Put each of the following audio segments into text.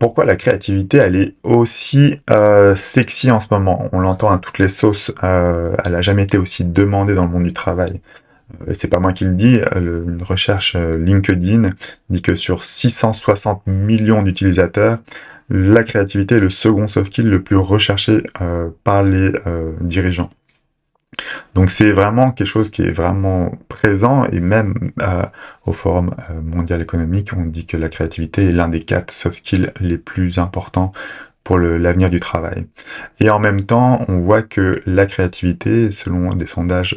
Pourquoi la créativité, elle est aussi sexy en ce moment? On l'entend à toutes les sauces. Elle a jamais été aussi demandée dans le monde du travail. C'est pas moi qui le dis. Une recherche LinkedIn dit que sur 660 millions d'utilisateurs, la créativité est le second soft skill le plus recherché par les dirigeants. Donc c'est vraiment quelque chose qui est vraiment présent et même au Forum mondial économique, on dit que la créativité est l'un des 4 soft skills les plus importants pour l'avenir du travail. Et en même temps, on voit que la créativité, selon des sondages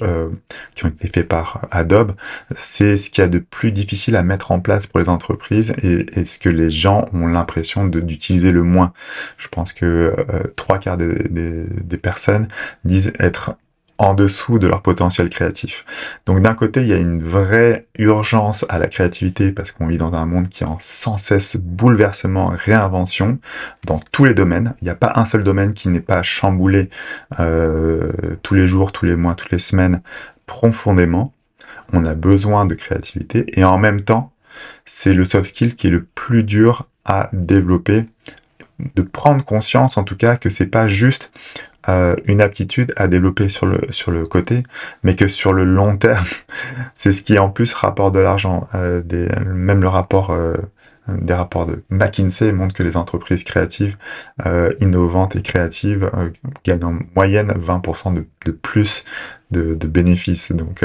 qui ont été faits par Adobe, c'est ce qu'il y a de plus difficile à mettre en place pour les entreprises et ce que les gens ont l'impression d'utiliser le moins. Je pense que 3 quarts des personnes disent être en dessous de leur potentiel créatif. Donc d'un côté, il y a une vraie urgence à la créativité parce qu'on vit dans un monde qui est en sans cesse bouleversement, réinvention dans tous les domaines. Il n'y a pas un seul domaine qui n'est pas chamboulé tous les jours, tous les mois, toutes les semaines profondément. On a besoin de créativité et en même temps, c'est le soft skill qui est le plus dur à développer, de prendre conscience en tout cas que c'est pas juste une aptitude à développer sur le côté, mais que sur le long terme, c'est ce qui en plus rapporte de l'argent. Même le rapport des rapports de McKinsey montrent que les entreprises créatives, innovantes et créatives gagnent en moyenne 20% de plus de bénéfices. Donc